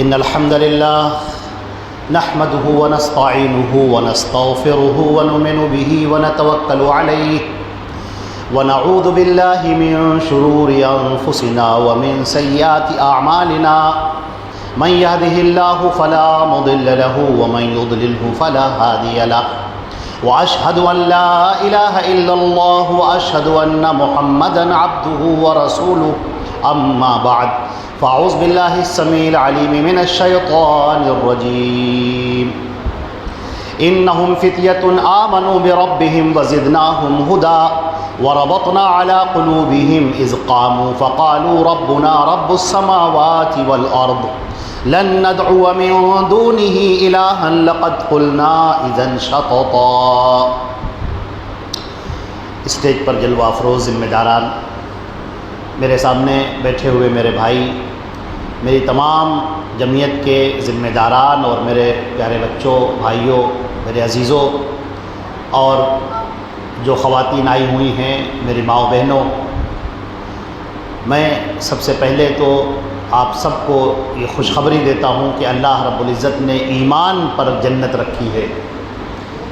إن الحمد لله نحمده ونستعينه ونستغفره ونؤمن به ونتوكل عليه ونعوذ بالله من شرور أنفسنا ومن سيئات أعمالنا من يهده الله فلا مضل له ومن يضلله فلا هادي له وأشهد أن لا إله إلا الله وأشهد أن محمدًا عبده ورسوله أما بعد فأعوذ بالله السميع العليم من الشيطان الرجيم إنهم فتية آمنوا بربهم وزدناهم هدى وربطنا على قلوبهم إذ قاموا فقالوا ربنا رب السماوات والأرض لن ندعو من دونه إلها لقد قلنا إذا شططا۔ اسٹیج پر جلوہ افروز ذمہ داران، میرے سامنے بیٹھے ہوئے میرے بھائی، میری تمام جمعیت کے ذمہ داران اور میرے پیارے بچوں، بھائیوں، میرے عزیزوں، اور جو خواتین آئی ہوئی ہیں میری ماں و بہنوں، میں سب سے پہلے تو آپ سب کو یہ خوشخبری دیتا ہوں کہ اللہ رب العزت نے ایمان پر جنت رکھی ہے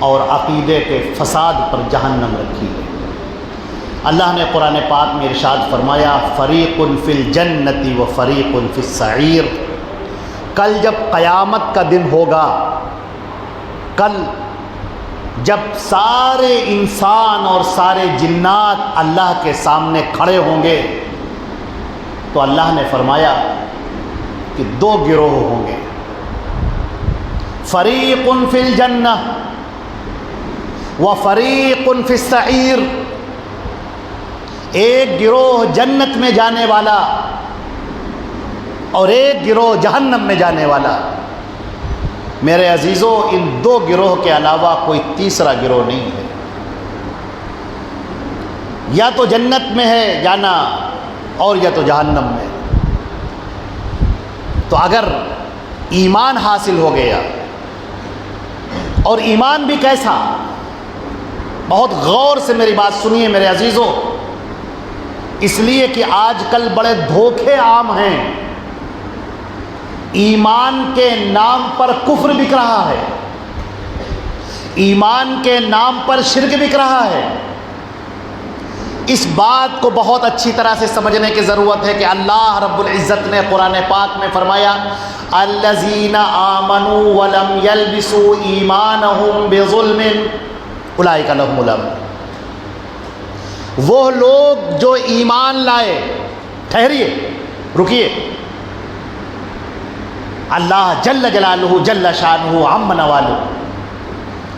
اور عقیدے کے فساد پر جہنم رکھی ہے۔ اللہ نے قرآن پاک میں ارشاد فرمایا فریق فی الجنت و فریق فی السعیر۔ کل جب قیامت کا دن ہوگا، کل جب سارے انسان اور سارے جنات اللہ کے سامنے کھڑے ہوں گے تو اللہ نے فرمایا کہ دو گروہ ہوں گے، فریق فی الجنہ و فریق فی السعیر۔ ایک گروہ جنت میں جانے والا اور ایک گروہ جہنم میں جانے والا۔ میرے عزیزوں، ان دو گروہ کے علاوہ کوئی تیسرا گروہ نہیں ہے، یا تو جنت میں ہے جانا اور یا تو جہنم میں۔ تو اگر ایمان حاصل ہو گیا، اور ایمان بھی کیسا، بہت غور سے میری بات سنیے میرے عزیزوں، اس لیے کہ آج کل بڑے دھوکے عام ہیں۔ ایمان کے نام پر کفر بک رہا ہے، ایمان کے نام پر شرک بک رہا ہے۔ اس بات کو بہت اچھی طرح سے سمجھنے کی ضرورت ہے کہ اللہ رب العزت نے قرآن پاک میں فرمایا الذین آمنوا ولم یلبسوا ایمانہم بظلم اولئک لہم الامن۔ وہ لوگ جو ایمان لائے، ٹھہریے، رکیے، اللہ جل جلالہ جل شانہ عم نوالہ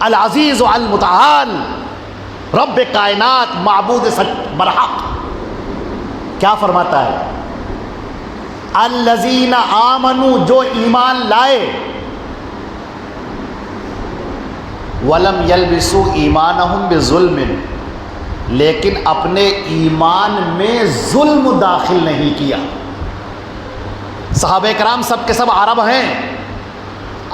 العزیز المتعال رب کائنات معبود سچ برحق کیا فرماتا ہے؟ الذین آمنوا، جو ایمان لائے، ولم یلبسوا ایمانہم بظلم، لیکن اپنے ایمان میں ظلم داخل نہیں کیا۔ صحابہ کرام سب کے سب عرب ہیں،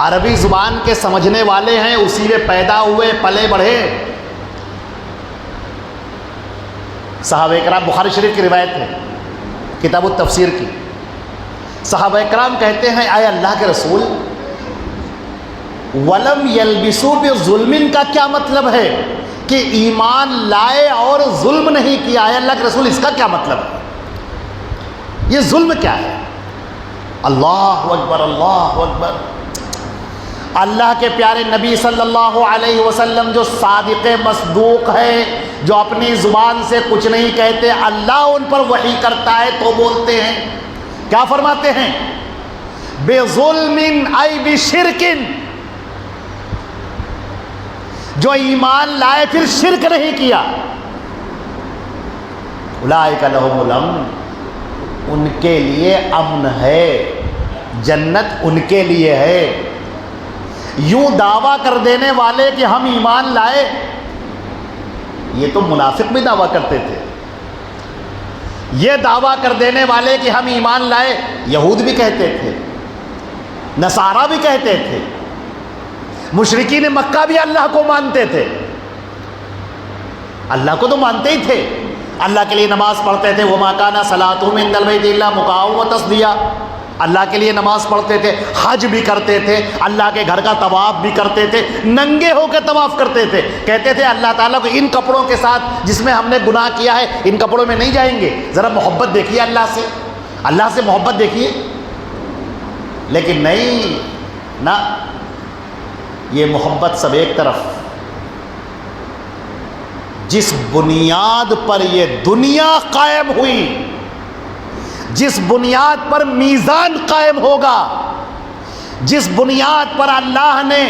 عربی زبان کے سمجھنے والے ہیں، اسی میں پیدا ہوئے پلے بڑھے۔ صحابہ کرام، بخاری شریف کی روایت ہے کتاب التفسیر کی، صحابہ کرام کہتے ہیں اے اللہ کے رسول، ولم یلبسوا بظلم کا کیا مطلب ہے کہ ایمان لائے اور ظلم نہیں کیا؟ اے اللہ کے رسول، اس کا کیا مطلب ہے؟ یہ ظلم کیا ہے؟ اللہ اکبر، اللہ اکبر۔ اللہ کے پیارے نبی صلی اللہ علیہ وسلم جو صادق مصدوق ہے، جو اپنی زبان سے کچھ نہیں کہتے، اللہ ان پر وحی کرتا ہے تو بولتے ہیں، کیا فرماتے ہیں؟ بظلم ای بشرک، جو ایمان لائے پھر شرک نہیں کیا، اولئک لہم الامن، ان کے لیے امن ہے، جنت ان کے لیے ہے۔ یوں دعویٰ کر دینے والے کہ ہم ایمان لائے، یہ تو منافق بھی دعویٰ کرتے تھے۔ یہ دعویٰ کر دینے والے کہ ہم ایمان لائے، یہود بھی کہتے تھے، نصارہ بھی کہتے تھے، مشرکین مکہ بھی اللہ کو مانتے تھے، اللہ کو تو مانتے ہی تھے، اللہ کے لیے نماز پڑھتے تھے، وما کان صلاتهم عند البیت الا مکاء وتصدیہ، اللہ کے لیے نماز پڑھتے تھے، حج بھی کرتے تھے، اللہ کے گھر کا طواف بھی کرتے تھے، ننگے ہو کے طواف کرتے تھے، کہتے تھے اللہ تعالیٰ کو ان کپڑوں کے ساتھ جس میں ہم نے گناہ کیا ہے ان کپڑوں میں نہیں جائیں گے۔ ذرا محبت دیکھیے اللہ سے محبت دیکھیے۔ لیکن نہیں نہ، یہ محبت سب ایک طرف، جس بنیاد پر یہ دنیا قائم ہوئی، جس بنیاد پر میزان قائم ہوگا، جس بنیاد پر اللہ نے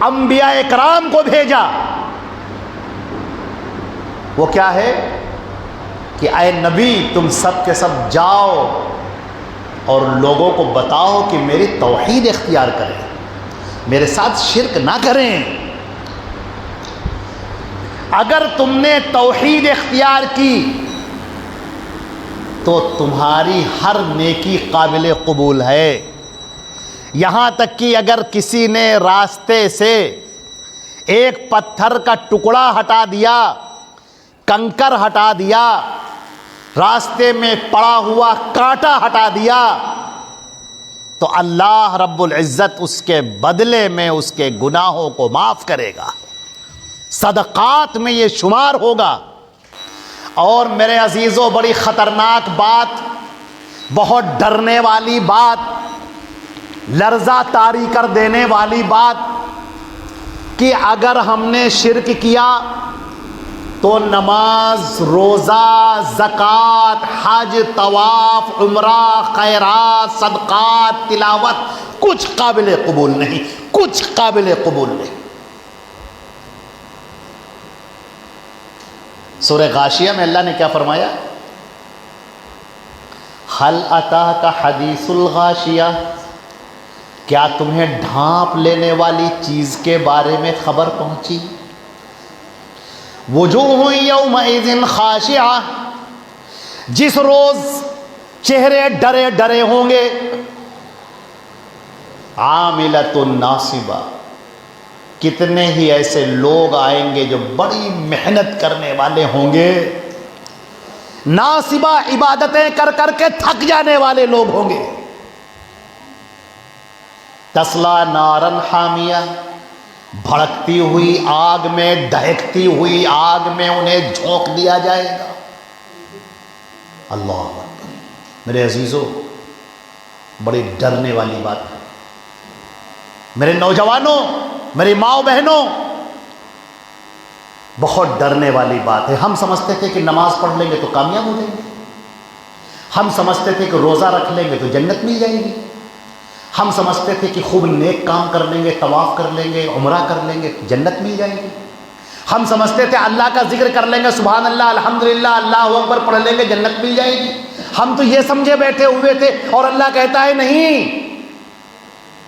انبیاء اکرام کو بھیجا، وہ کیا ہے کہ اے نبی تم سب کے سب جاؤ اور لوگوں کو بتاؤ کہ میری توحید اختیار کریں، میرے ساتھ شرک نہ کریں۔ اگر تم نے توحید اختیار کی تو تمہاری ہر نیکی قابل قبول ہے، یہاں تک کہ اگر کسی نے راستے سے ایک پتھر کا ٹکڑا ہٹا دیا، کنکر ہٹا دیا، راستے میں پڑا ہوا کانٹا ہٹا دیا، تو اللہ رب العزت اس کے بدلے میں اس کے گناہوں کو معاف کرے گا، صدقات میں یہ شمار ہوگا۔ اور میرے عزیزوں، بڑی خطرناک بات، بہت ڈرنے والی بات، لرزہ طاری کر دینے والی بات، کہ اگر ہم نے شرک کیا تو نماز، روزہ، زکوٰۃ، حج، طواف، عمرہ، خیرات، صدقات، تلاوت کچھ قابل قبول نہیں، کچھ قابل قبول نہیں۔ سورہ غاشیہ میں اللہ نے کیا فرمایا؟ هل اتاک حدیث الغاشیہ، کیا تمہیں ڈھانپ لینے والی چیز کے بارے میں خبر پہنچی؟ وجوہ یومئذ خاشعہ، جس روز چہرے ڈرے ڈرے ہوں گے، عاملۃ ناصبہ، کتنے ہی ایسے لوگ آئیں گے جو بڑی محنت کرنے والے ہوں گے، ناصبہ، عبادتیں کر کر کے تھک جانے والے لوگ ہوں گے۔ تسلا نارن حامیہ، بھڑکتی ہوئی آگ میں، دہکتی ہوئی آگ میں انہیں جھونک دیا جائے گا۔ اللہ اکبر۔ میرے عزیزوں، بڑی ڈرنے والی بات ہے۔ میرے نوجوانوں، میری ماؤں بہنوں، بہت ڈرنے والی بات ہے۔ ہم سمجھتے تھے کہ نماز پڑھ لیں گے تو کامیاب ہو جائیں گے، ہم سمجھتے تھے کہ روزہ رکھ لیں گے تو جنت مل جائے گی، ہم سمجھتے تھے کہ خوب نیک کام کر لیں گے، طواف کر لیں گے، عمرہ کر لیں گے تو جنت مل جائے گی، ہم سمجھتے تھے اللہ کا ذکر کر لیں گے، سبحان اللہ، الحمدللہ، اللہ اکبر پڑھ لیں گے، جنت مل جائے گی۔ ہم تو یہ سمجھے بیٹھے ہوئے تھے، اور اللہ کہتا ہے نہیں،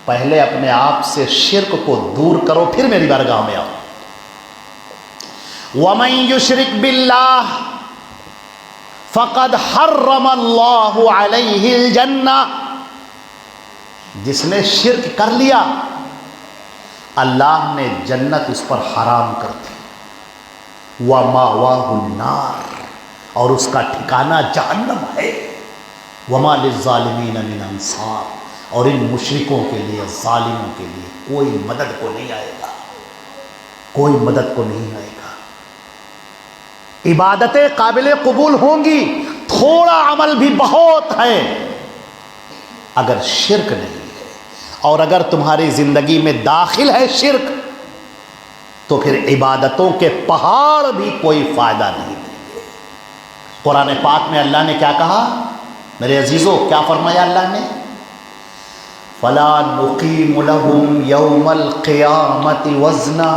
پہلے اپنے آپ سے شرک کو دور کرو، پھر میری بارگاہ میں آؤ۔ وَمَن يُشْرِكْ بِاللَّهِ فَقَدْ حَرَّمَ اللَّهُ عَلَيْهِ الْجَنَّةَ، جس نے شرک کر لیا اللہ نے جنت اس پر حرام کر دی۔ وَمَأْوَاهُ النَّارُ، اور اس کا ٹھکانہ جہنم ہے۔ وَمَا لِلظَّالِمِينَ مِنْ أَنصَارٍ، اور ان مشرکوں کے لیے، ظالموں کے لیے کوئی مدد کو نہیں آئے گا، کوئی مدد کو نہیں آئے گا۔ عبادتیں قابل قبول ہوں گی، تھوڑا عمل بھی بہت ہے، اگر شرک نہیں ہے، اور اگر تمہاری زندگی میں داخل ہے شرک، تو پھر عبادتوں کے پہاڑ بھی کوئی فائدہ نہیں دیں گے۔ قرآن پاک میں اللہ نے کیا کہا؟ میرے عزیزوں، کیا فرمایا اللہ نے؟ فَلَا نُقِيمُ لَهُمْ يَوْمَ الْقِيَامَةِ وَزْنًا،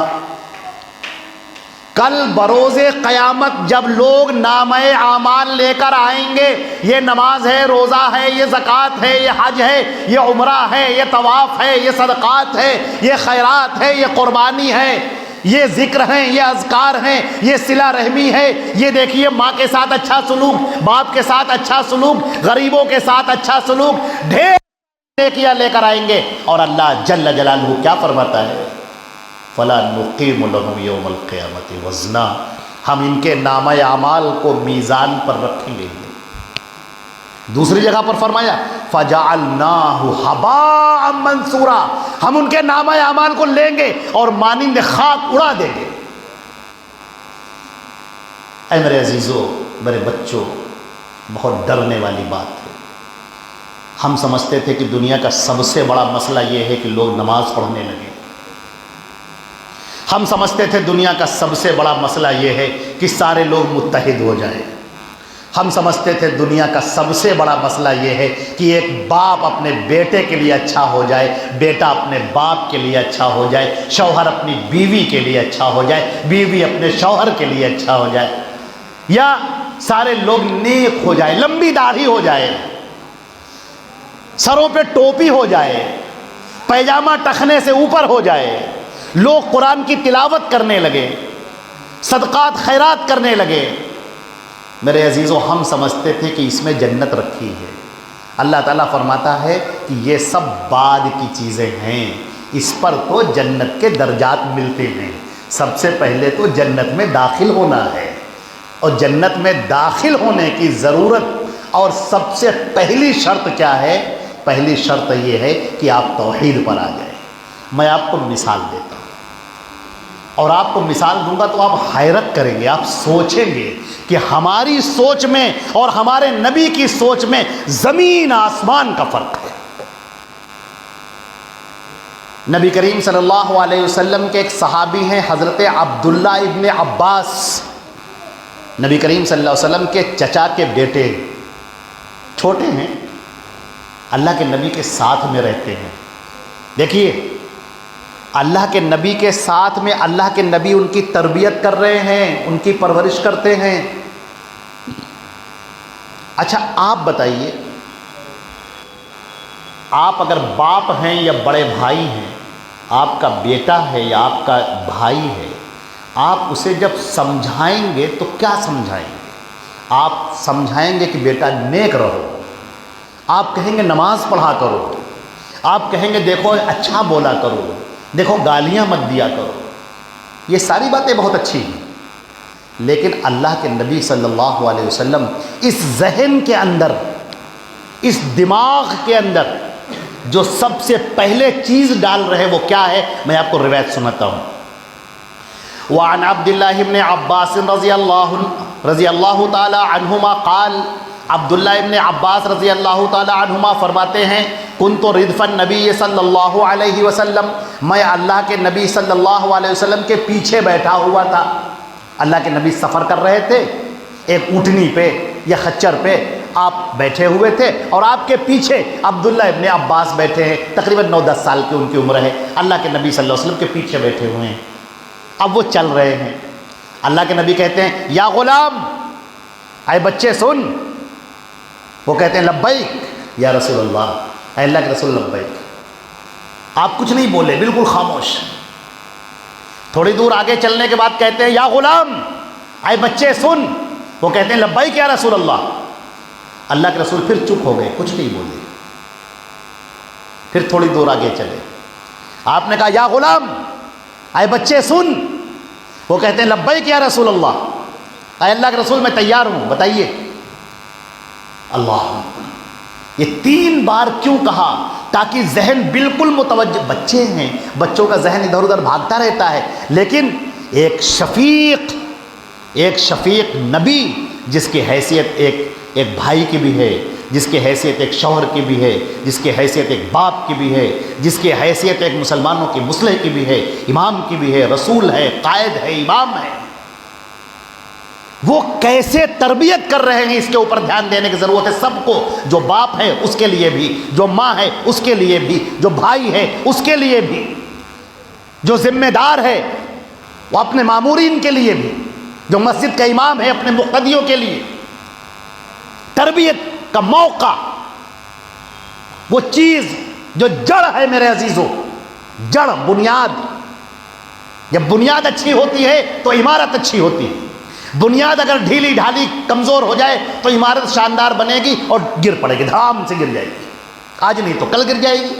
کل بروز قیامت جب لوگ نامہ اعمال لے کر آئیں گے، یہ نماز ہے، روزہ ہے، یہ زکوٰۃ ہے، یہ حج ہے، یہ عمرہ ہے، یہ طواف ہے، یہ صدقات ہے، یہ خیرات ہے، یہ قربانی ہے، یہ ذکر ہیں، یہ اذکار ہیں، یہ صلہ رحمی ہے، یہ دیکھیے ماں کے ساتھ اچھا سلوک، باپ کے ساتھ اچھا سلوک، غریبوں کے ساتھ اچھا سلوک، ڈھیر نیکیاں لے کر آئیں گے، اور اللہ جل جلالہ کیا فرماتا ہے؟ فَلَا نُقِيمُ لَهُمْ يَوْمَ الْقِيَامَةِ وَزْنًا، ہم ان کے نامہ اعمال کو میزان پر رکھیں گے۔ دوسری جگہ پر فرمایا فَجَعَلْنَاهُ هَبَاءً مَنْثُورًا، ہم ان کے نامہ اعمال کو لیں گے اور مانند خاک اڑا دیں گے۔ اے میرے عزیزو، میرے بچوں، بہت ڈرنے والی بات ہے۔ ہم سمجھتے تھے کہ دنیا کا سب سے بڑا مسئلہ یہ ہے کہ لوگ نماز پڑھنے لگے۔ ہم سمجھتے تھے دنیا کا سب سے بڑا مسئلہ یہ ہے کہ سارے لوگ متحد ہو جائیں۔ ہم سمجھتے تھے دنیا کا سب سے بڑا مسئلہ یہ ہے کہ ایک باپ اپنے بیٹے کے لیے اچھا ہو جائے، بیٹا اپنے باپ کے لیے اچھا ہو جائے، شوہر اپنی بیوی کے لیے اچھا ہو جائے، بیوی اپنے شوہر کے لیے اچھا ہو جائے، یا سارے لوگ نیک ہو جائے، لمبی داڑھی ہو جائے، سروں پہ ٹوپی ہو جائے، پیجامہ ٹخنے سے اوپر ہو جائے، لوگ قرآن کی تلاوت کرنے لگے، صدقات خیرات کرنے لگے۔ میرے عزیزو، ہم سمجھتے تھے کہ اس میں جنت رکھی ہے۔ اللہ تعالیٰ فرماتا ہے کہ یہ سب بعد کی چیزیں ہیں، اس پر تو جنت کے درجات ملتے ہیں۔ سب سے پہلے تو جنت میں داخل ہونا ہے، اور جنت میں داخل ہونے کی ضرورت اور سب سے پہلی شرط کیا ہے؟ پہلی شرط یہ ہے کہ آپ توحید پر آ جائیں۔ میں آپ کو مثال دیتا ہوں، اور آپ کو مثال دوں گا تو آپ حیرت کریں گے، آپ سوچیں گے کہ ہماری سوچ میں اور ہمارے نبی کی سوچ میں زمین آسمان کا فرق ہے۔ نبی کریم صلی اللہ علیہ وسلم کے ایک صحابی ہیں حضرت عبداللہ ابن عباس، نبی کریم صلی اللہ علیہ وسلم کے چچا کے بیٹے، چھوٹے ہیں، اللہ کے نبی کے ساتھ میں رہتے ہیں۔ دیکھیے، اللہ کے نبی کے ساتھ میں اللہ کے نبی ان کی تربیت کر رہے ہیں، ان کی پرورش کرتے ہیں۔ اچھا آپ بتائیے، آپ اگر باپ ہیں یا بڑے بھائی ہیں، آپ کا بیٹا ہے یا آپ کا بھائی ہے، آپ اسے جب سمجھائیں گے تو کیا سمجھائیں گے؟ آپ سمجھائیں گے کہ بیٹا نیک رہو، آپ کہیں گے نماز پڑھا کرو، آپ کہیں گے دیکھو اچھا بولا کرو، دیکھو گالیاں مت دیا کرو۔ یہ ساری باتیں بہت اچھی ہیں، لیکن اللہ کے نبی صلی اللہ علیہ وسلم اس ذہن کے اندر، اس دماغ کے اندر جو سب سے پہلے چیز ڈال رہے وہ کیا ہے؟ میں آپ کو روایت سناتا ہوں۔ وعن عبداللہ ابن عباس رضی اللہ تعالی عنہما قال، عبداللہ ابن عباس رضی اللہ تعالی عنہما فرماتے ہیں، کنت ردف النبی صلی اللہ علیہ وسلم، میں اللہ کے نبی صلی اللہ علیہ وسلم کے پیچھے بیٹھا ہوا تھا۔ اللہ کے نبی سفر کر رہے تھے، ایک اونٹنی پہ یا خچر پہ آپ بیٹھے ہوئے تھے، اور آپ کے پیچھے عبداللہ ابن عباس بیٹھے ہیں، تقریباً 9-10 سال کی ان کی عمر ہے، اللہ کے نبی صلی اللہ علیہ وسلم کے پیچھے بیٹھے ہوئے ہیں۔ اب وہ چل رہے ہیں، اللہ کے نبی کہتے ہیں یا غلام، اے بچے سن۔ وہ کہتے ہیں لبیک یا رسول اللہ، اے اللہ کے رسول لبیک۔ آپ کچھ نہیں بولے، بالکل خاموش۔ تھوڑی دور آگے چلنے کے بعد کہتے ہیں یا غلام، اے بچے سن۔ وہ کہتے ہیں لبیک یا رسول اللہ۔ اللہ کے رسول پھر چپ ہو گئے، کچھ نہیں بولے۔ پھر تھوڑی دور آگے چلے، آپ نے کہا یا غلام، اے بچے سن۔ وہ کہتے ہیں لبیک یا رسول اللہ، اے اللہ کے رسول میں تیار ہوں، بتائیے۔ اللہ، یہ 3 بار کیوں کہا؟ تاکہ ذہن بالکل متوجہ، بچے ہیں، بچوں کا ذہن ادھر ادھر بھاگتا رہتا ہے، لیکن ایک شفیق نبی جس کی حیثیت ایک بھائی کی بھی ہے، جس کی حیثیت ایک شوہر کی بھی ہے، جس کی حیثیت ایک باپ کی بھی ہے، جس کی حیثیت ایک مسلمانوں کی مصلح کی بھی ہے، امام کی بھی ہے، رسول ہے، قائد ہے، امام ہے، وہ کیسے تربیت کر رہے ہیں اس کے اوپر دھیان دینے کی ضرورت ہے سب کو۔ جو باپ ہے اس کے لیے بھی، جو ماں ہے اس کے لیے بھی، جو بھائی ہے اس کے لیے بھی، جو ذمہ دار ہے وہ اپنے مامورین کے لیے بھی، جو مسجد کا امام ہے اپنے مقتدیوں کے لیے۔ تربیت کا موقع، وہ چیز جو جڑ ہے میرے عزیزو، جڑ، بنیاد، جب بنیاد اچھی ہوتی ہے تو عمارت اچھی ہوتی ہے۔ بنیاد اگر ڈھیلی ڈھالی کمزور ہو جائے تو عمارت شاندار بنے گی اور گر پڑے گی، دھام سے گر جائے گی، آج نہیں تو کل گر جائے گی۔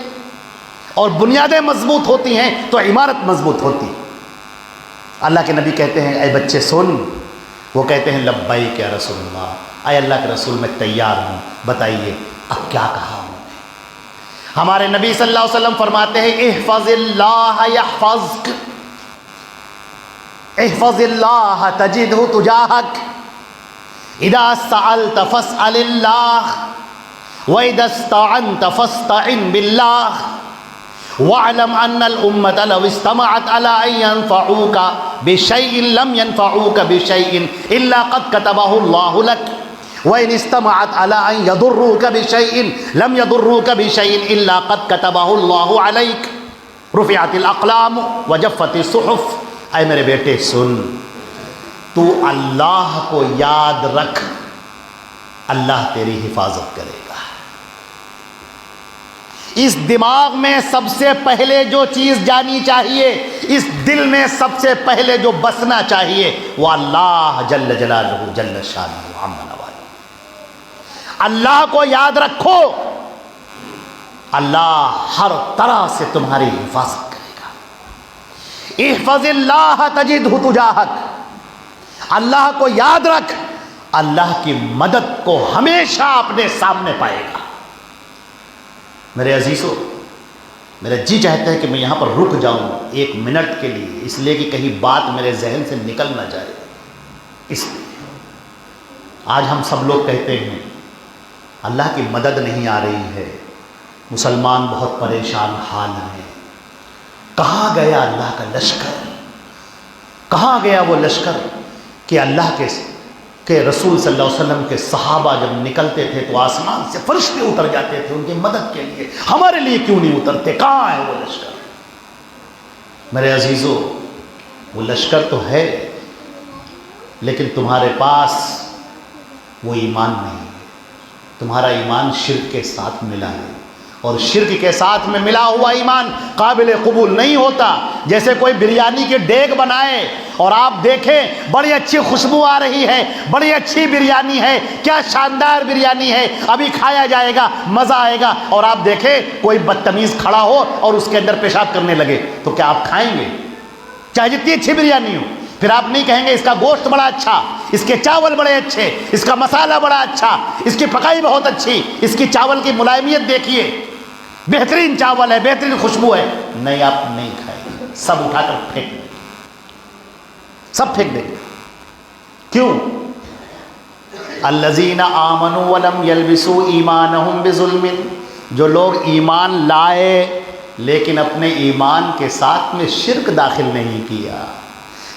اور بنیادیں مضبوط ہوتی ہیں تو عمارت مضبوط ہوتی ہے۔ اللہ کے نبی کہتے ہیں اے بچے سن۔ وہ کہتے ہیں لبیک یا رسول اللہ، اے اللہ کے رسول میں تیار ہوں، بتائیے اب کیا کہا ہوں۔ ہمارے نبی صلی اللہ علیہ وسلم فرماتے ہیں احفظ اللہ یحفظک، احفظ اللہ تجدہ تجاہک، اذا سألت فاسأل اللہ وَإِذَا اسْتَعَنْتَ فَاسْتَعِنْ بِاللَّهِ وَاعْلَمْ أَنَّ الْأُمَّةَ لَوْ اسْتَمَعَتْ عَلَىٰ أَن يَنفَعُوكَ بِشَيْءٍ لَمْ يَنفَعُوكَ بِشَيْءٍ إِلَّا قَدْ كَتَبَهُ اللَّهُ لَكَ وَإِنِ اسْتَمَعَتْ عَلَىٰ أَن يَضُرُّوكَ بِشَيْءٍ لَمْ يَضُرُّوكَ بِشَيْءٍ إِلَّا قَدْ كَتَبَهُ اللَّهُ عَلَيْكَ رُفِعَتِ الْأَقْلَامُ وَجَفَّتِ الصُّحُفُ۔ اے میرے بیٹے سن، تو اللہ کو یاد رکھ، اللہ تیری حفاظت کرے گا۔ اس دماغ میں سب سے پہلے جو چیز جانی چاہیے، اس دل میں سب سے پہلے جو بسنا چاہیے، وہ اللہ جل جلالہ جل شانہ عم نوالہ۔ اللہ کو یاد رکھو، اللہ ہر طرح سے تمہاری حفاظت کرے گا۔ احفظ اللہ تجدہ تجاہک، اللہ کو یاد رکھ، اللہ کی مدد کو ہمیشہ اپنے سامنے پائے گا۔ میرے عزیزو، میرا جی چاہتا ہے کہ میں یہاں پر رک جاؤں 1 منٹ کے لیے، اس لیے کہ کہیں بات میرے ذہن سے نکل نہ جائے۔ اس لیے آج ہم سب لوگ کہتے ہیں اللہ کی مدد نہیں آ رہی ہے، مسلمان بہت پریشان حال ہیں۔ کہاں گیا اللہ کا لشکر؟ کہاں گیا وہ لشکر کہ اللہ کے رسول صلی اللہ علیہ وسلم کے صحابہ جب نکلتے تھے تو آسمان سے فرشتے اتر جاتے تھے ان کی مدد کے لیے، ہمارے لیے کیوں نہیں اترتے؟ کہاں ہے وہ لشکر؟ میرے عزیزو، وہ لشکر تو ہے، لیکن تمہارے پاس وہ ایمان نہیں ہے۔ تمہارا ایمان شرک کے ساتھ ملا ہے، اور شرک کے ساتھ میں ملا ہوا ایمان قابل قبول نہیں ہوتا۔ جیسے کوئی بریانی کے دیگ بنائے اور آپ دیکھیں بڑی اچھی خوشبو آ رہی ہے، بڑی اچھی بریانی ہے، کیا شاندار بریانی ہے، ابھی کھایا جائے گا، مزہ آئے گا، اور آپ دیکھیں کوئی بدتمیز کھڑا ہو اور اس کے اندر پیشاب کرنے لگے، تو کیا آپ کھائیں گے؟ چاہے جتنی اچھی بریانی ہو، پھر آپ نہیں کہیں گے اس کا گوشت بڑا اچھا، اس کے چاول بڑے اچھے، اس کا مسالہ بڑا اچھا، اس کی پکائی بہت اچھی، اس کی چاول کی ملائمیت دیکھیے، بہترین چاول ہے، بہترین خوشبو ہے۔ نہیں، آپ نہیں کھائیں گے، سب اٹھا کر پھینک دیں، سب پھینک دیں گے۔ کیوں؟ الذین آمنوا ولم یلبسوا ایمانہم بظلم، جو لوگ ایمان لائے لیکن اپنے ایمان کے ساتھ میں شرک داخل نہیں کیا۔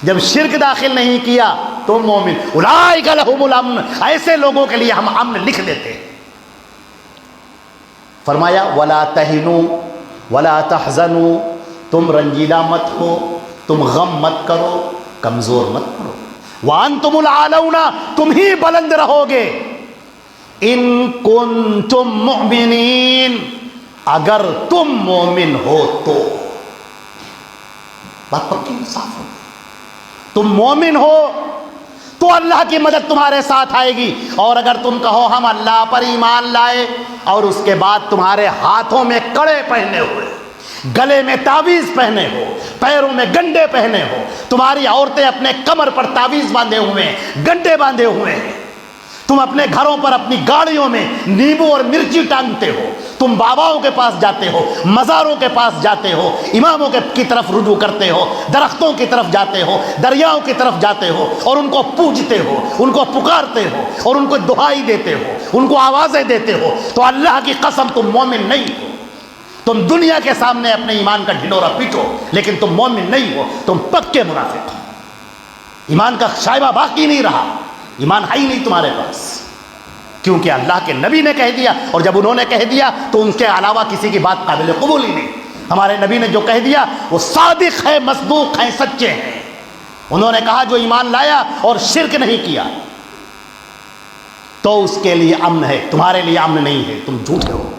جب شرک داخل نہیں کیا تو مومن، اولئک لہم الامن، ایسے لوگوں کے لیے ہم امن لکھ دیتے ہیں۔ فرمایا ولا تہنوا ولا تحزنوا، تم رنجیدہ مت ہو، تم غم مت کرو، کمزور مت کرو، وانتم العالون، تم ہی بلند رہو گے، ان کنتم مؤمنین، اگر تم مومن ہو تو۔ بات پکی صاف ہو، تم مومن ہو تو اللہ کی مدد تمہارے ساتھ آئے گی، اور اگر تم کہو ہم اللہ پر ایمان لائے اور اس کے بعد تمہارے ہاتھوں میں کڑے پہنے ہوئے، گلے میں تعویذ پہنے ہو، پیروں میں گنڈے پہنے ہو، تمہاری عورتیں اپنے کمر پر تعویذ باندھے ہوئے ہیں، گنڈے باندھے ہوئے ہیں، تم اپنے گھروں پر اپنی گاڑیوں میں نیمبو اور مرچی ٹانگتے ہو، تم باباؤں کے پاس جاتے ہو، مزاروں کے پاس جاتے ہو، اماموں کی طرف رجوع کرتے ہو، درختوں کی طرف جاتے ہو، دریاؤں کی طرف جاتے ہو اور ان کو پوجتے ہو، ان کو پکارتے ہو اور ان کو دعائی دیتے ہو، ان کو آوازیں دیتے ہو، تو اللہ کی قسم تم مومن نہیں ہو۔ تم دنیا کے سامنے اپنے ایمان کا ڈھنڈورا پیٹو، لیکن تم مومن نہیں ہو، تم پکے منافق ہو۔ ایمان کا شائبہ باقی نہیں رہا، ایمان ہے ہی نہیں تمہارے پاس، کیونکہ اللہ کے نبی نے کہہ دیا، اور جب انہوں نے کہہ دیا تو ان کے علاوہ کسی کی بات قابل قبول ہی نہیں۔ ہمارے نبی نے جو کہہ دیا وہ صادق ہے، مصدوق ہیں، سچے ہیں۔ انہوں نے کہا جو ایمان لایا اور شرک نہیں کیا تو اس کے لیے امن ہے، تمہارے لیے امن نہیں ہے، تم جھوٹے ہو۔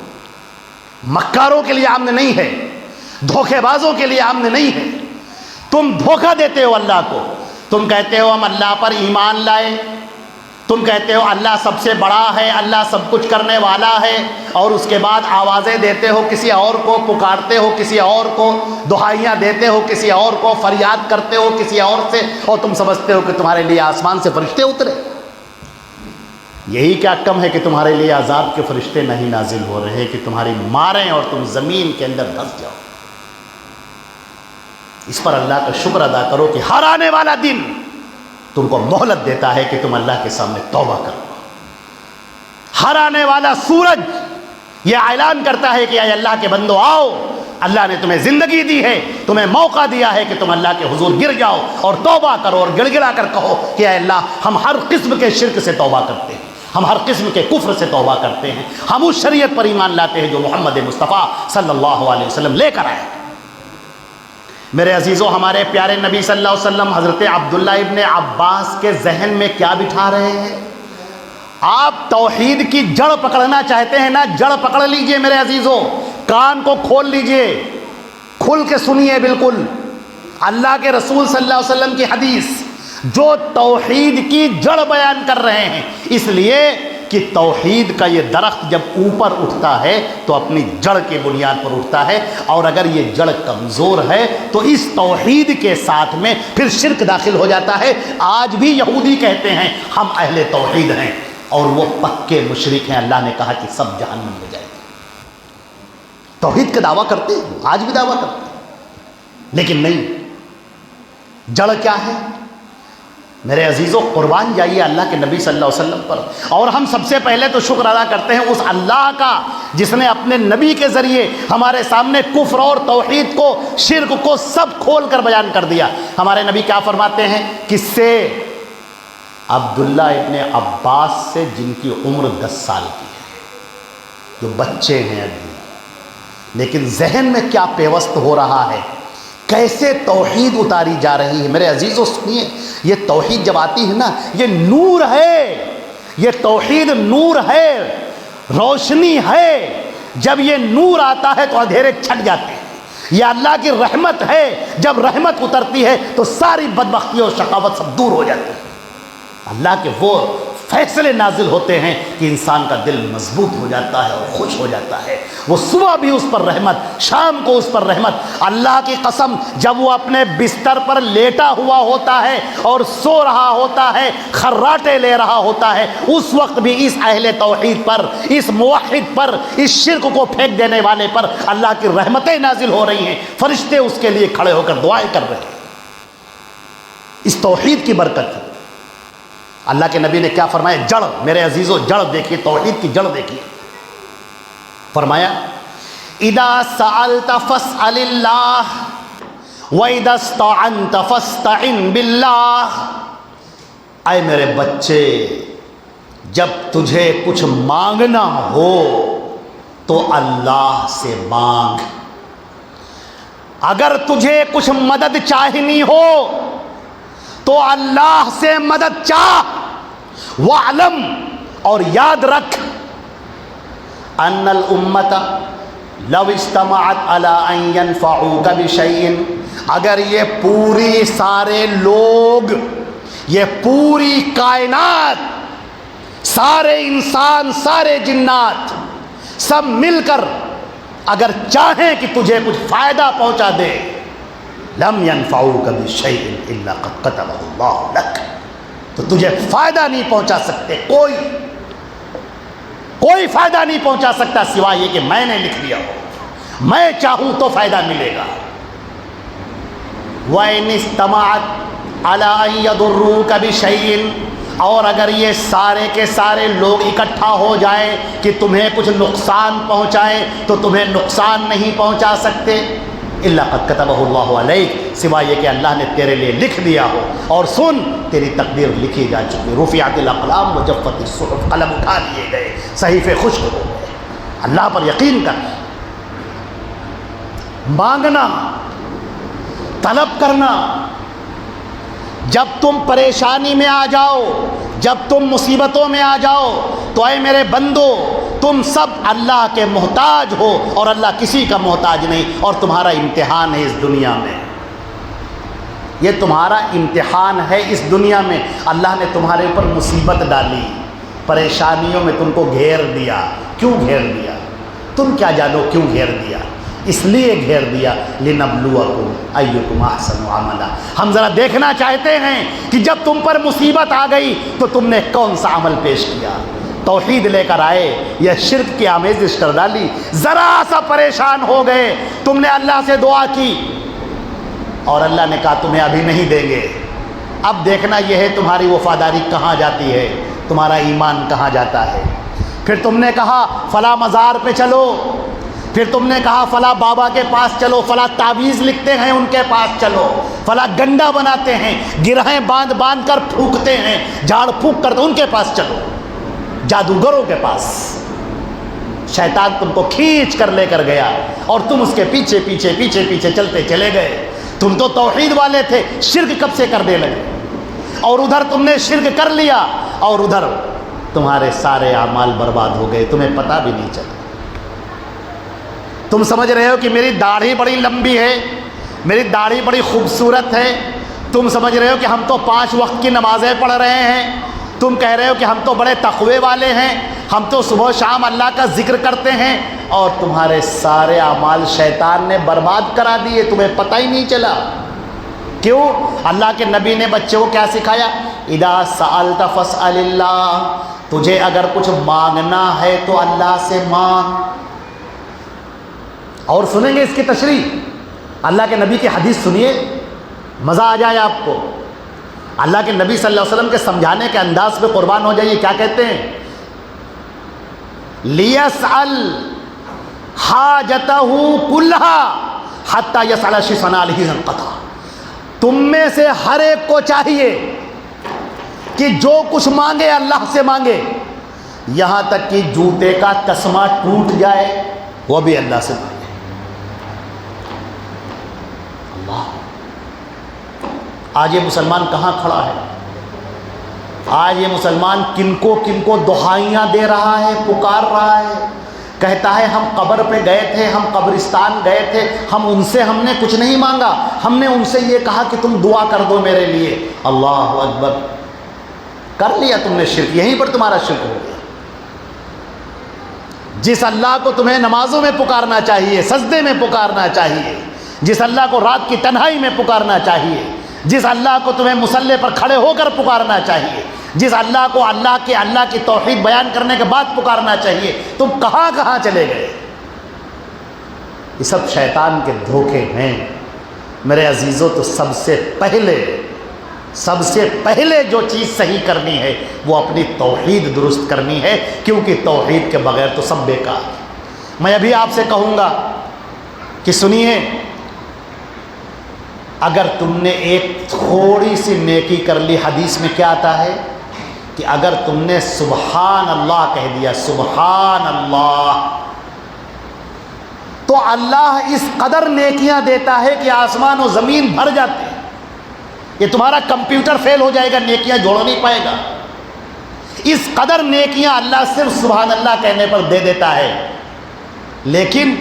مکاروں کے لیے امن نہیں ہے، دھوکے بازوں کے لیے امن نہیں ہے، تم دھوکہ دیتے ہو اللہ کو۔ تم کہتے ہو ہم اللہ پر ایمان لائے، تم کہتے ہو اللہ سب سے بڑا ہے، اللہ سب کچھ کرنے والا ہے، اور اس کے بعد آوازیں دیتے ہو کسی اور کو، پکارتے ہو کسی اور کو، دعائیاں دیتے ہو کسی اور کو، فریاد کرتے ہو کسی اور سے، اور تم سمجھتے ہو کہ تمہارے لیے آسمان سے فرشتے اترے۔ یہی کیا کم ہے کہ تمہارے لیے عذاب کے فرشتے نہیں نازل ہو رہے کہ تمہاری ماریں اور تم زمین کے اندر دھس جاؤ۔ اس پر اللہ کا شکر ادا کرو کہ ہر آنے والا دن تم کو مہلت دیتا ہے کہ تم اللہ کے سامنے توبہ کرو۔ ہر آنے والا سورج یہ اعلان کرتا ہے کہ اے اللہ کے بندو آؤ، اللہ نے تمہیں زندگی دی ہے، تمہیں موقع دیا ہے کہ تم اللہ کے حضور گر جاؤ اور توبہ کرو اور گڑ گڑا کر کہو کہ اے اللہ ہم ہر قسم کے شرک سے توبہ کرتے ہیں، ہم ہر قسم کے کفر سے توبہ کرتے ہیں، ہم اس شریعت پر ایمان لاتے ہیں جو محمد مصطفیٰ صلی اللہ علیہ وسلم لے کر آئے۔ میرے عزیزوں، ہمارے پیارے نبی صلی اللہ علیہ وسلم حضرت عبداللہ ابن عباس کے ذہن میں کیا بٹھا رہے ہیں؟ آپ توحید کی جڑ پکڑنا چاہتے ہیں نا، جڑ پکڑ لیجئے میرے عزیزوں، کان کو کھول لیجئے، کھل کے سنیے بالکل اللہ کے رسول صلی اللہ علیہ وسلم کی حدیث جو توحید کی جڑ بیان کر رہے ہیں، اس لیے کہ توحید کا یہ درخت جب اوپر اٹھتا ہے تو اپنی جڑ کی بنیاد پر اٹھتا ہے، اور اگر یہ جڑ کمزور ہے تو اس توحید کے ساتھ میں پھر شرک داخل ہو جاتا ہے۔ آج بھی یہودی کہتے ہیں ہم اہل توحید ہیں اور وہ پکے مشرک ہیں، اللہ نے کہا کہ سب جہنم میں جائیں گے۔ توحید کا دعویٰ کرتے ہیں، آج بھی دعویٰ کرتے ہیں، لیکن نہیں، جڑ کیا ہے؟ میرے عزیزوں، قربان جائیے اللہ کے نبی صلی اللہ علیہ وسلم پر، اور ہم سب سے پہلے تو شکر ادا کرتے ہیں اس اللہ کا جس نے اپنے نبی کے ذریعے ہمارے سامنے کفر اور توحید کو، شرک کو سب کھول کر بیان کر دیا۔ ہمارے نبی کیا فرماتے ہیں؟ کس سے؟ عبداللہ ابن عباس سے، جن کی عمر 10 سال کی ہے، جو بچے ہیں ابھی، لیکن ذہن میں کیا پیوست ہو رہا ہے، کیسے توحید اتاری جا رہی ہے۔ میرے عزیزوں سنیے، یہ توحید جب آتی ہے نا، یہ نور ہے، یہ توحید نور ہے، روشنی ہے۔ جب یہ نور آتا ہے تو اندھیرے چھٹ جاتے ہیں۔ یہ اللہ کی رحمت ہے، جب رحمت اترتی ہے تو ساری بدبختی اور شقاوت سب دور ہو جاتی ہے۔ اللہ کے وہ فیصلے نازل ہوتے ہیں کہ انسان کا دل مضبوط ہو جاتا ہے اور خوش ہو جاتا ہے۔ وہ صبح بھی اس پر رحمت، شام کو اس پر رحمت۔ اللہ کی قسم، جب وہ اپنے بستر پر لیٹا ہوا ہوتا ہے اور سو رہا ہوتا ہے، خراٹے لے رہا ہوتا ہے، اس وقت بھی اس اہل توحید پر، اس موحد پر، اس شرک کو پھینک دینے والے پر اللہ کی رحمتیں نازل ہو رہی ہیں۔ فرشتے اس کے لیے کھڑے ہو کر دعائیں کر رہے ہیں۔ اس توحید کی برکت ہے۔ اللہ کے نبی نے کیا فرمایا؟ جڑ، میرے عزیزوں جڑ دیکھیے، توحید کی جڑ دیکھیے۔ فرمایا اذا سألت فاسأل اللہ واذا استعنت فاستعن باللہ۔ اے میرے بچے، جب تجھے کچھ مانگنا ہو تو اللہ سے مانگ، اگر تجھے کچھ مدد چاہنی ہو تو اللہ سے مدد چاہ۔ وَعْلَمْ، اور یاد رکھ، ان الامت لو اجتمعت علی ان ينفعوک بشیء، اگر یہ پوری سارے لوگ، یہ پوری کائنات، سارے انسان، سارے جنات سب مل کر اگر چاہیں کہ تجھے کچھ فائدہ پہنچا دے، لم ينفعوک بشیء الا قد كتبه اللہ لک، تو تجھے فائدہ نہیں پہنچا سکتے، کوئی فائدہ نہیں پہنچا سکتا سوائے یہ کہ میں نے لکھ دیا ہو، میں چاہوں تو فائدہ ملے گا۔ وَإِنِ اسْتَمَعَتْ عَلَىٰ أَن يَضُرُّوكَ بِشَيْءٍ، اور اگر یہ سارے کے سارے لوگ اکٹھا ہو جائیں کہ تمہیں کچھ نقصان پہنچائیں تو تمہیں نقصان نہیں پہنچا سکتے، الا قد كتبه اللہ علیک، سوائے یہ کہ اللہ نے تیرے لیے لکھ دیا ہو۔ اور سن، تیری تقدیر لکھی جا چکی، رفعت الاقلام وجفت الصحف، قلم اٹھا لیے گئے، صحیفے خشک ہو گئے۔ اللہ پر یقین کر، مانگنا، طلب کرنا، جب تم پریشانی میں آ جاؤ، جب تم مصیبتوں میں آ جاؤ تو اے میرے بندو، تم سب اللہ کے محتاج ہو اور اللہ کسی کا محتاج نہیں، اور تمہارا امتحان ہے اس دنیا میں، یہ تمہارا امتحان ہے اس دنیا میں۔ اللہ نے تمہارے اوپر مصیبت ڈالی، پریشانیوں میں تم کو گھیر دیا۔ کیوں گھیر دیا؟ تم کیا جانو کیوں گھیر دیا؟ اس لیے گھیر دیا لنبلوکم ایکم احسن عملا، ہم ذرا دیکھنا چاہتے ہیں کہ جب تم پر مصیبت آ گئی تو تم نے کون سا عمل پیش کیا۔ توحید لے کر آئے یا شرک کی آمیزش کر ڈالی، ذرا سا پریشان ہو گئے، تم نے اللہ سے دعا کی اور اللہ نے کہا تمہیں ابھی نہیں دیں گے، اب دیکھنا یہ ہے تمہاری وفاداری کہاں جاتی ہے، تمہارا ایمان کہاں جاتا ہے۔ پھر تم نے کہا فلاں مزار پہ چلو، پھر تم نے کہا فلاں بابا کے پاس چلو، فلاں تعویذ لکھتے ہیں ان کے پاس چلو، فلاں گنڈا بناتے ہیں، گرہیں باندھ باندھ کر پھونکتے ہیں، جھاڑ پھونک کرتے ان کے پاس چلو، جادوگروں کے پاس۔ شیطان تم کو کھینچ کر لے کر گیا اور تم اس کے پیچھے پیچھے پیچھے پیچھے چلتے چلے گئے۔ تم تو توحید والے تھے، شرک کب سے کرنے لگے، اور ادھر تم نے شرک کر لیا اور ادھر تمہارے سارے اعمال برباد ہو گئے، تمہیں پتہ بھی نہیں چلا۔ تم سمجھ رہے ہو کہ میری داڑھی بڑی لمبی ہے، میری داڑھی بڑی خوبصورت ہے، تم سمجھ رہے ہو کہ ہم تو 5 وقت کی نمازیں پڑھ رہے ہیں، تم کہہ رہے ہو کہ ہم تو بڑے تقوی والے ہیں، ہم تو صبح و شام اللہ کا ذکر کرتے ہیں، اور تمہارے سارے اعمال شیطان نے برباد کرا دیے، تمہیں پتہ ہی نہیں چلا۔ کیوں؟ اللہ کے نبی نے بچے کو کیا سکھایا؟ اذا سألت فاسأل اللہ، تجھے اگر کچھ مانگنا ہے تو اللہ سے مانگ۔ اور سنیں گے اس کی تشریح، اللہ کے نبی کی حدیث سنیے، مزہ آ جائے آپ کو۔ اللہ کے نبی صلی اللہ علیہ وسلم کے سمجھانے کے انداز پہ قربان ہو جائیے، کیا کہتے ہیں؟ لیسأل حاجتہ کلھا حتی یسأل شفن علیہ انقطع، تم میں سے ہر ایک کو چاہیے کہ جو کچھ مانگے اللہ سے مانگے، یہاں تک کہ جوتے کا تسمہ ٹوٹ جائے وہ بھی اللہ سے مانگے۔ آج یہ مسلمان کہاں کھڑا ہے؟ آج یہ مسلمان کن کو دعائیاں دے رہا ہے، پکار رہا ہے، کہتا ہے ہم قبر پہ گئے تھے، ہم قبرستان گئے تھے، ہم نے کچھ نہیں مانگا، ہم نے ان سے یہ کہا کہ تم دعا کر دو میرے لیے۔ اللہ اکبر، کر لیا تم نے شرک، یہیں پر تمہارا شرک ہو گیا۔ جس اللہ کو تمہیں نمازوں میں پکارنا چاہیے، سجدے میں پکارنا چاہیے، جس اللہ کو رات کی تنہائی میں پکارنا چاہیے، جس اللہ کو تمہیں مصلی پر کھڑے ہو کر پکارنا چاہیے، جس اللہ کو اللہ کی توحید بیان کرنے کے بعد پکارنا چاہیے، تم کہاں کہاں چلے گئے؟ یہ سب شیطان کے دھوکے ہیں میرے عزیزوں۔ تو سب سے پہلے جو چیز صحیح کرنی ہے وہ اپنی توحید درست کرنی ہے، کیونکہ توحید کے بغیر تو سب بیکار۔ میں ابھی آپ سے کہوں گا کہ سنیے، اگر تم نے ایک تھوڑی سی نیکی کر لی، حدیث میں کیا آتا ہے کہ اگر تم نے سبحان اللہ کہہ دیا، سبحان اللہ، تو اللہ اس قدر نیکیاں دیتا ہے کہ آسمان و زمین بھر جاتے ہیں۔ یہ تمہارا کمپیوٹر فیل ہو جائے گا، نیکیاں جوڑ نہیں پائے گا۔ اس قدر نیکیاں اللہ صرف سبحان اللہ کہنے پر دے دیتا ہے۔ لیکن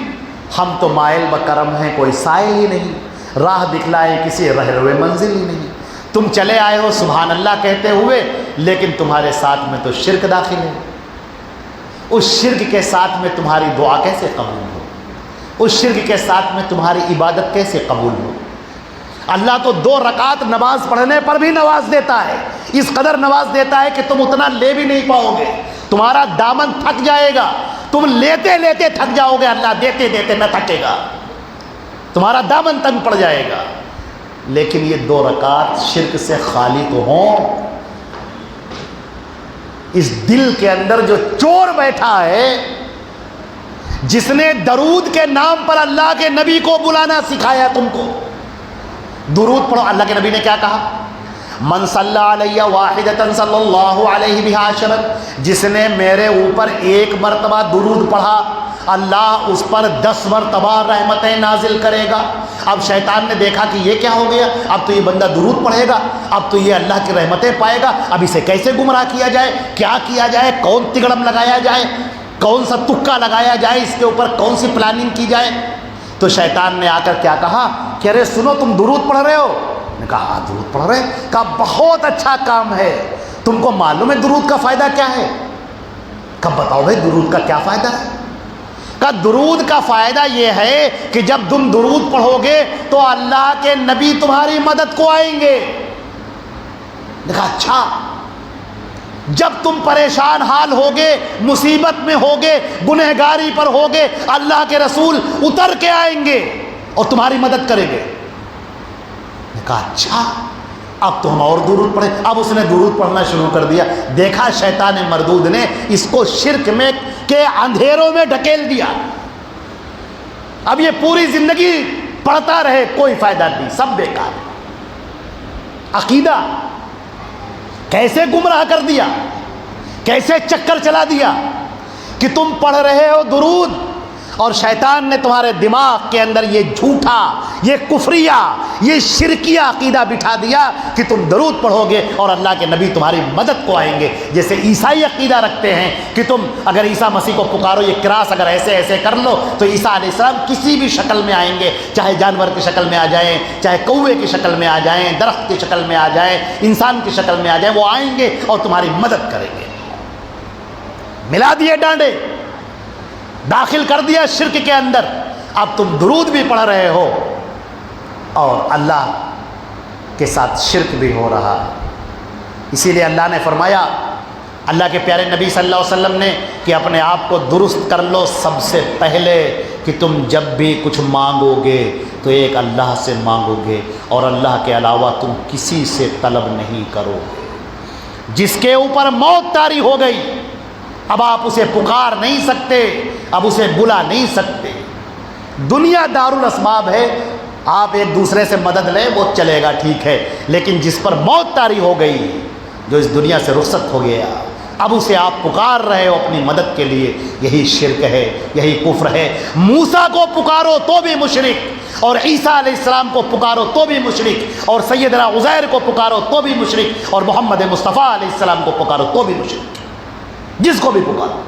ہم تو مائل بکرم ہیں، کوئی سائل ہی نہیں، راہ دکھلائے کسی رہروے منزل ہی نہیں۔ تم چلے آئے ہو سبحان اللہ کہتے ہوئے، لیکن تمہارے ساتھ میں تو شرک داخل ہے۔ اس شرک کے ساتھ میں تمہاری دعا کیسے قبول ہو؟ اس شرک کے ساتھ میں تمہاری عبادت کیسے قبول ہو؟ اللہ تو 2 رکعت نماز پڑھنے پر بھی نواز دیتا ہے، اس قدر نواز دیتا ہے کہ تم اتنا لے بھی نہیں پاؤ گے، تمہارا دامن تھک جائے گا، تم لیتے لیتے تھک جاؤ گے، اللہ دیتے دیتے نہ تھکے گا، تمہارا دامن تنگ پڑ جائے گا۔ لیکن یہ 2 رکعت شرک سے خالی تو ہوں۔ اس دل کے اندر جو چور بیٹھا ہے، جس نے درود کے نام پر اللہ کے نبی کو بلانا سکھایا تم کو، درود پڑھو۔ اللہ کے نبی نے کیا کہا؟ من صلی علیہ واحدۃ صلی اللہ علیہ بہا عشرا، جس نے میرے اوپر 1 مرتبہ درود پڑھا، اللہ اس پر 10 مرتبہ رحمتیں نازل کرے گا۔ اب شیطان نے دیکھا کہ یہ کیا ہو گیا، اب تو یہ بندہ درود پڑھے گا، اب تو یہ اللہ کی رحمتیں پائے گا، اب اسے کیسے گمراہ کیا جائے، کیا کیا جائے، کون تگڑم لگایا جائے، کون سا تکا لگایا جائے، اس کے اوپر کون سی پلاننگ کی جائے۔ تو شیطان نے آ کر کیا کہا کہ ارے سنو، تم درود پڑھ رہے ہو؟ نے کہا ہاں درود پڑھ رہے۔ کہا بہت اچھا کام ہے، تم کو معلوم ہے درود کا فائدہ کیا ہے؟ کب بتاؤ بھائی درود کا کیا فائدہ ہے؟ کہ درود کا فائدہ یہ ہے کہ جب تم درود پڑھو گے تو اللہ کے نبی تمہاری مدد کو آئیں گے۔ دیکھا اچھا، جب تم پریشان حال ہوگے، مصیبت میں ہوگے، گنہگاری پر ہوگے، اللہ کے رسول اتر کے آئیں گے اور تمہاری مدد کریں گے۔ نے کہا اچھا، اب تو ہم اور درود پڑھیں۔ اب اس نے درود پڑھنا شروع کر دیا۔ دیکھا شیطان مردود نے اس کو شرک میں کے اندھیروں میں ڈھکیل دیا۔ اب یہ پوری زندگی پڑھتا رہے، کوئی فائدہ نہیں، سب بیکار۔ عقیدہ کیسے گمراہ کر دیا، کیسے چکر چلا دیا کہ تم پڑھ رہے ہو درود اور شیطان نے تمہارے دماغ کے اندر یہ جھوٹا، یہ کفریہ، یہ شرکیہ عقیدہ بٹھا دیا کہ تم درود پڑھو گے اور اللہ کے نبی تمہاری مدد کو آئیں گے۔ جیسے عیسائی عقیدہ رکھتے ہیں کہ تم اگر عیسیٰ مسیح کو پکارو، یہ کراس اگر ایسے ایسے کر لو تو عیسیٰ علیہ السلام کسی بھی شکل میں آئیں گے، چاہے جانور کی شکل میں آ جائیں، چاہے کوے کی شکل میں آ جائیں، درخت کی شکل میں آ جائیں، انسان کی شکل میں آ جائیں، وہ آئیں گے اور تمہاری مدد کریں گے۔ ملا دیے ڈانڈے، داخل کر دیا شرک کے اندر۔ اب تم درود بھی پڑھ رہے ہو اور اللہ کے ساتھ شرک بھی ہو رہا ہے۔ اسی لیے اللہ نے فرمایا، اللہ کے پیارے نبی صلی اللہ علیہ وسلم نے، کہ اپنے آپ کو درست کر لو سب سے پہلے کہ تم جب بھی کچھ مانگو گے تو ایک اللہ سے مانگو گے اور اللہ کے علاوہ تم کسی سے طلب نہیں کرو گے۔ جس کے اوپر موت طاری ہو گئی، اب آپ اسے پکار نہیں سکتے، اب اسے بلا نہیں سکتے۔ دنیا دار الاسباب ہے، آپ ایک دوسرے سے مدد لیں وہ چلے گا، ٹھیک ہے، لیکن جس پر موت طاری ہو گئی، جو اس دنیا سے رخصت ہو گیا، اب اسے آپ پکار رہے ہو اپنی مدد کے لیے، یہی شرک ہے، یہی کفر ہے۔ موسیٰ کو پکارو تو بھی مشرک، اور عیسیٰ علیہ السلام کو پکارو تو بھی مشرک، اور سیدنا عزیر کو پکارو تو بھی مشرک، اور محمد مصطفیٰ علیہ السلام کو پکارو تو بھی مشرک۔ جس کو بھی پکارو،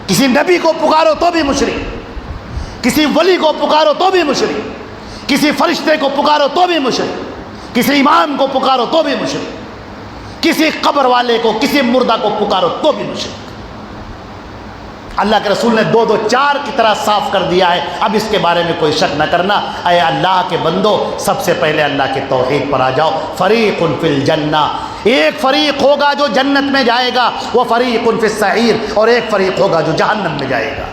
کسی نبی کو پکارو تو بھی مشرک، کسی ولی کو پکارو تو بھی مشرک، کسی فرشتے کو پکارو تو بھی مشرک، کسی امام کو پکارو تو بھی مشرک، کسی قبر والے کو، کسی مردہ کو پکارو تو بھی مشرک۔ اللہ کے رسول نے دو دو چار کی طرح صاف کر دیا ہے، اب اس کے بارے میں کوئی شک نہ کرنا۔ اے اللہ کے بندو، سب سے پہلے اللہ کے توحید پر آ جاؤ۔ فریق فی الجنہ، ایک فریق ہوگا جو جنت میں جائے گا، وہ فریق فی السعیر، اور ایک فریق ہوگا جو جہنم میں جائے گا۔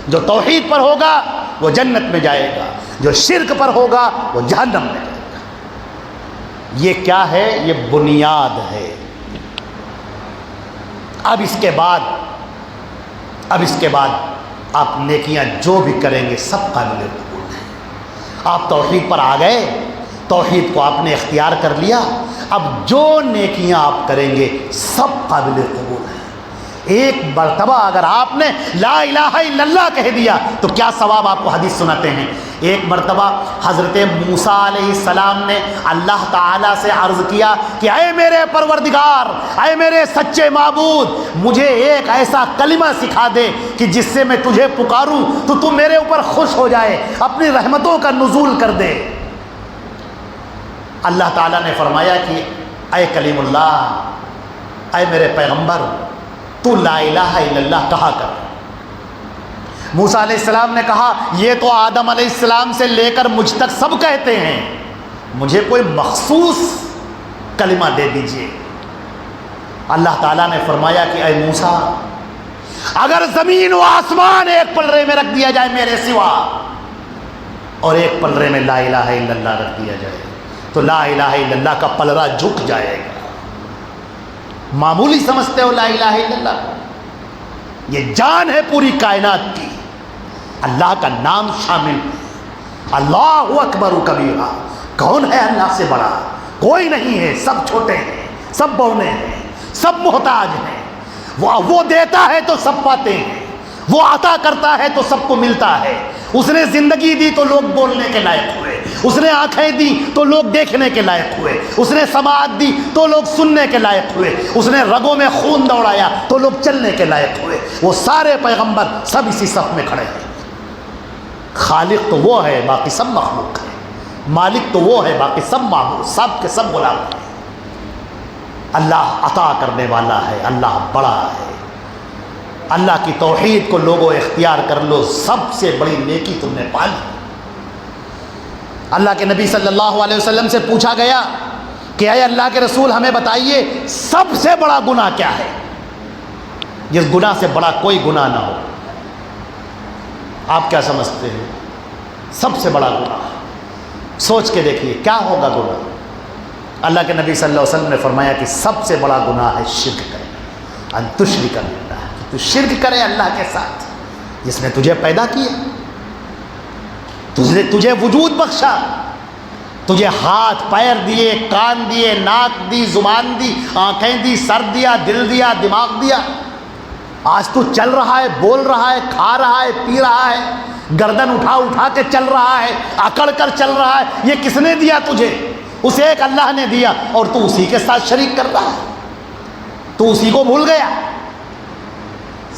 جو توحید پر ہوگا وہ جنت میں جائے گا، جو شرک پر ہوگا وہ جہنم میں جائے گا۔ یہ کیا ہے؟ یہ بنیاد ہے۔ اب اس کے بعد آپ نیکیاں جو بھی کریں گے سب قابل قبول ہیں۔ آپ توحید پر آ گئے، توحید کو آپ نے اختیار کر لیا، اب جو نیکیاں آپ کریں گے سب قابل قبول ہیں۔ ایک مرتبہ اگر آپ نے لا الہ الا اللہ کہہ دیا تو کیا ثواب، آپ کو حدیث سناتے ہیں۔ ایک مرتبہ حضرت موسیٰ علیہ السلام نے اللہ تعالیٰ سے عرض کیا کہ اے میرے پروردگار، اے میرے سچے معبود، مجھے ایک ایسا کلمہ سکھا دے کہ جس سے میں تجھے پکاروں تو تو میرے اوپر خوش ہو جائے، اپنی رحمتوں کا نزول کر دے۔ اللہ تعالیٰ نے فرمایا کہ اے کلیم اللہ، اے میرے پیغمبر، تو لا الہ الا اللہ کہا کر۔ موسیٰ علیہ السلام نے کہا یہ تو آدم علیہ السلام سے لے کر مجھ تک سب کہتے ہیں، مجھے کوئی مخصوص کلمہ دے دیجئے۔ اللہ تعالیٰ نے فرمایا کہ اے موسیٰ، اگر زمین و آسمان ایک پلڑے میں رکھ دیا جائے میرے سوا، اور ایک پلڑے میں لا الہ الا اللہ رکھ دیا جائے تو لا الہ الا اللہ کا پلڑا جھک جائے گا۔ معمولی سمجھتے ہو لا الہ الا اللہ؟ یہ جان ہے پوری کائنات کی، اللہ کا نام شامل ہے۔ اللہ اکبر کبیرہ، کون ہے اللہ سے بڑا؟ کوئی نہیں ہے، سب چھوٹے ہیں، سب بونے ہیں، سب محتاج ہیں۔ وہ دیتا ہے تو سب پاتے ہیں، وہ عطا کرتا ہے تو سب کو ملتا ہے۔ اس نے زندگی دی تو لوگ بولنے کے لائق ہوئے، اس نے آنکھیں دی تو لوگ دیکھنے کے لائق ہوئے، اس نے سماعت دی تو لوگ سننے کے لائق ہوئے، اس نے رگوں میں خون دوڑایا تو لوگ چلنے کے لائق ہوئے۔ وہ سارے پیغمبر سب اسی صف میں کھڑے ہیں۔ خالق تو وہ ہے، باقی سب مخلوق ہے۔ مالک تو وہ ہے، باقی سب معبود، سب کے سب غلام ہیں۔ اللہ عطا کرنے والا ہے، اللہ بڑا ہے، اللہ کی توحید کو لوگوں اختیار کر لو، سب سے بڑی نیکی تم نے پا لی۔ اللہ کے نبی صلی اللہ علیہ وسلم سے پوچھا گیا کہ اے اللہ کے رسول ہمیں بتائیے سب سے بڑا گناہ کیا ہے، جس گناہ سے بڑا کوئی گناہ نہ ہو۔ آپ کیا سمجھتے ہیں سب سے بڑا گناہ؟ سوچ کے دیکھیے کیا ہوگا گناہ۔ اللہ کے نبی صلی اللہ علیہ وسلم نے فرمایا کہ سب سے بڑا گناہ ہے شرک کرنا، ان تشرک باللہ، کہ تو شرک کرے اللہ کے ساتھ، جس نے تجھے پیدا کیا، تجھے وجود بخشا، تجھے ہاتھ پیر دیے، کان دیے، ناک دی، زبان دی، آنکھیں دی، سر دیا، دل دیا، دماغ دیا، آج تو چل رہا ہے، بول رہا ہے، کھا رہا ہے، پی رہا ہے، گردن اٹھا اٹھا کے چل رہا ہے، اکڑ کر چل رہا ہے، یہ کس نے دیا تجھے؟ اسے ایک اللہ نے دیا، اور تو اسی کے ساتھ شریک کر رہا ہے، تو اسی کو بھول گیا۔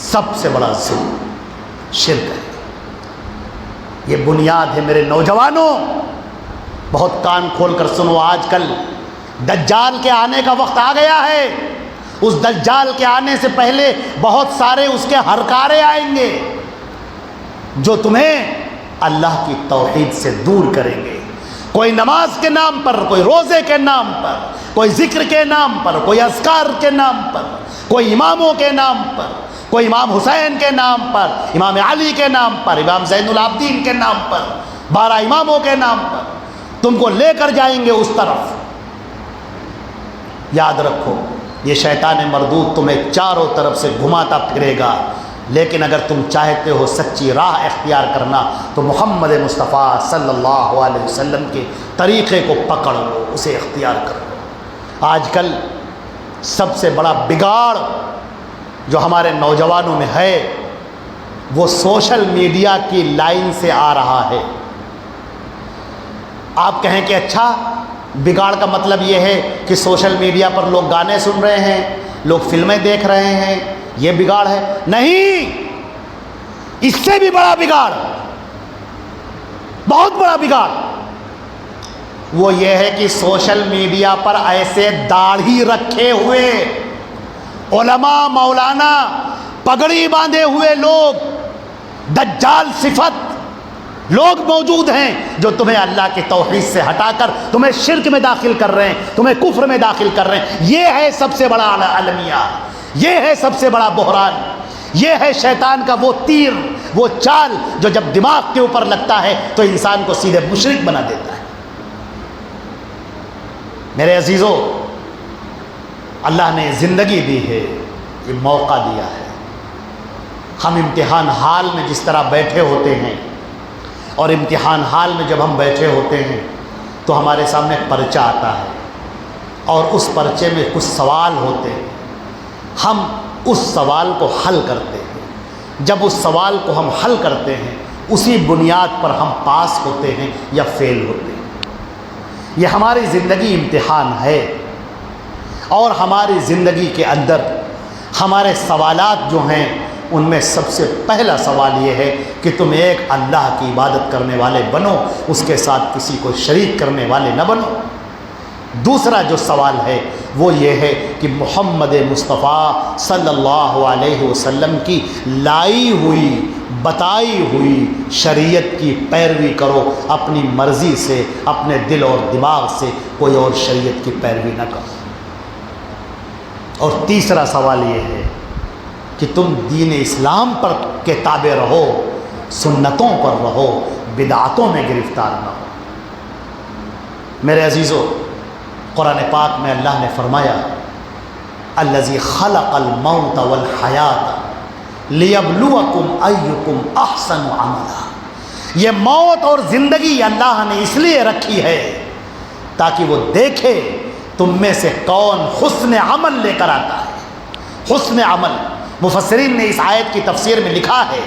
سب سے بڑا ظلم شرک ہے، یہ بنیاد ہے۔ میرے نوجوانوں بہت کان کھول کر سنو، آج کل دجال کے آنے کا وقت آ گیا ہے، اس دجال کے آنے سے پہلے بہت سارے اس کے ہرکارے آئیں گے جو تمہیں اللہ کی توحید سے دور کریں گے۔ کوئی نماز کے نام پر، کوئی روزے کے نام پر، کوئی ذکر کے نام پر، کوئی اذکار کے نام پر، کوئی اماموں کے نام پر، کوئی امام حسین کے نام پر، امام علی کے نام پر، امام زین العابدین کے نام پر، 12 اماموں کے نام پر تم کو لے کر جائیں گے اس طرف۔ یاد رکھو یہ شیطان مردود تمہیں چاروں طرف سے گھماتا پھرے گا، لیکن اگر تم چاہتے ہو سچی راہ اختیار کرنا تو محمد مصطفیٰ صلی اللہ علیہ وسلم کے طریقے کو پکڑ لو، اسے اختیار کرو۔ آج کل سب سے بڑا بگاڑ جو ہمارے نوجوانوں میں ہے وہ سوشل میڈیا کی لائن سے آ رہا ہے۔ آپ کہیں کہ اچھا بگاڑ کا مطلب یہ ہے کہ سوشل میڈیا پر لوگ گانے سن رہے ہیں، لوگ فلمیں دیکھ رہے ہیں، یہ بگاڑ ہے؟ نہیں، اس سے بھی بڑا بگاڑ، بہت بڑا بگاڑ وہ یہ ہے کہ سوشل میڈیا پر ایسے داڑھی رکھے ہوئے علماء، مولانا، پگڑی باندھے ہوئے لوگ، دجال صفت لوگ موجود ہیں جو تمہیں اللہ کی توحید سے ہٹا کر تمہیں شرک میں داخل کر رہے ہیں، تمہیں کفر میں داخل کر رہے ہیں۔ یہ ہے سب سے بڑا المیہ، یہ ہے سب سے بڑا بحران، یہ ہے شیطان کا وہ تیر، وہ چال جو جب دماغ کے اوپر لگتا ہے تو انسان کو سیدھے مشرک بنا دیتا ہے۔ میرے عزیزو، اللہ نے زندگی دی ہے، یہ موقع دیا ہے۔ ہم امتحان حال میں جس طرح بیٹھے ہوتے ہیں، اور امتحان حال میں جب ہم بیٹھے ہوتے ہیں تو ہمارے سامنے پرچہ آتا ہے، اور اس پرچے میں کچھ سوال ہوتے ہیں، ہم اس سوال کو حل کرتے ہیں۔ جب اس سوال کو ہم حل کرتے ہیں اسی بنیاد پر ہم پاس ہوتے ہیں یا فیل ہوتے ہیں۔ یہ ہماری زندگی امتحان ہے، اور ہماری زندگی کے اندر ہمارے سوالات جو ہیں ان میں سب سے پہلا سوال یہ ہے کہ تم ایک اللہ کی عبادت کرنے والے بنو، اس کے ساتھ کسی کو شریک کرنے والے نہ بنو۔ دوسرا جو سوال ہے وہ یہ ہے کہ محمد مصطفیٰ صلی اللہ علیہ وسلم کی لائی ہوئی، بتائی ہوئی شریعت کی پیروی کرو، اپنی مرضی سے، اپنے دل اور دماغ سے کوئی اور شریعت کی پیروی نہ کرو۔ اور تیسرا سوال یہ ہے کہ تم دین اسلام پر کے تابع رہو، سنتوں پر رہو، بدعتوں میں گرفتار نہ ہو۔ میرے عزیزو، قرآن پاک میں اللہ نے فرمایا الذی خلق الموت والحیات لیبلوکم ایکم احسن عملا۔ یہ موت اور زندگی اللہ نے اس لیے رکھی ہے تاکہ وہ دیکھے تم میں سے کون حسن عمل لے کر آتا ہے۔ حسن عمل، مفسرین نے اس آیت کی تفسیر میں لکھا ہے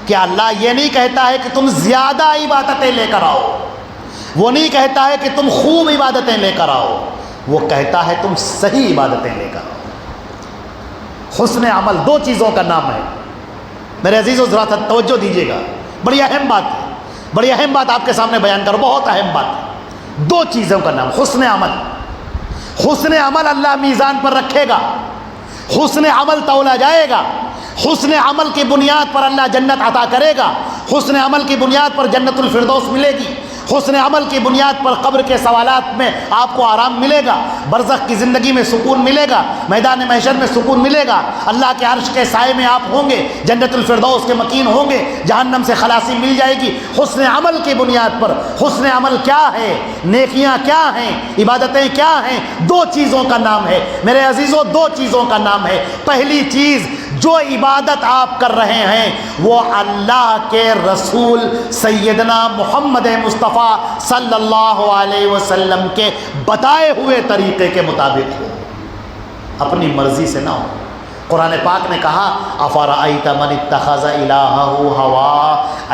کہ اللہ یہ نہیں کہتا ہے کہ تم زیادہ عبادتیں لے کر آؤ، وہ نہیں کہتا ہے کہ تم خوب عبادتیں لے کر آؤ، وہ کہتا ہے تم صحیح عبادتیں لے کر آؤ۔ حسن عمل دو چیزوں کا نام ہے۔ میرے عزیزو ذرا سا توجہ دیجیے گا، بڑی اہم بات ہے، بڑی اہم بات آپ کے سامنے بیان کرو، بہت اہم بات ہے۔ دو چیزوں کا نام حسن عمل۔ حسن عمل اللہ میزان پر رکھے گا، حسن عمل تولا جائے گا، حسن عمل کی بنیاد پر اللہ جنت عطا کرے گا، حسن عمل کی بنیاد پر جنت الفردوس ملے گی، حسن عمل کی بنیاد پر قبر کے سوالات میں آپ کو آرام ملے گا، برزخ کی زندگی میں سکون ملے گا، میدان محشر میں سکون ملے گا، اللہ کے عرش کے سائے میں آپ ہوں گے، جنت الفردوس کے مکین ہوں گے، جہنم سے خلاصی مل جائے گی حسن عمل کی بنیاد پر۔ حسن عمل کیا ہے؟ نیکیاں کیا ہیں؟ عبادتیں کیا ہیں؟ دو چیزوں کا نام ہے میرے عزیزوں، دو چیزوں کا نام ہے۔ پہلی چیز جو عبادت آپ کر رہے ہیں وہ اللہ کے رسول سیدنا محمد مصطفیٰ صلی اللہ علیہ وسلم کے بتائے ہوئے طریقے کے مطابق ہو، اپنی مرضی سے نہ ہو۔ قرآن پاک نے کہا افرأیت من اتخذ الہہ ہوا،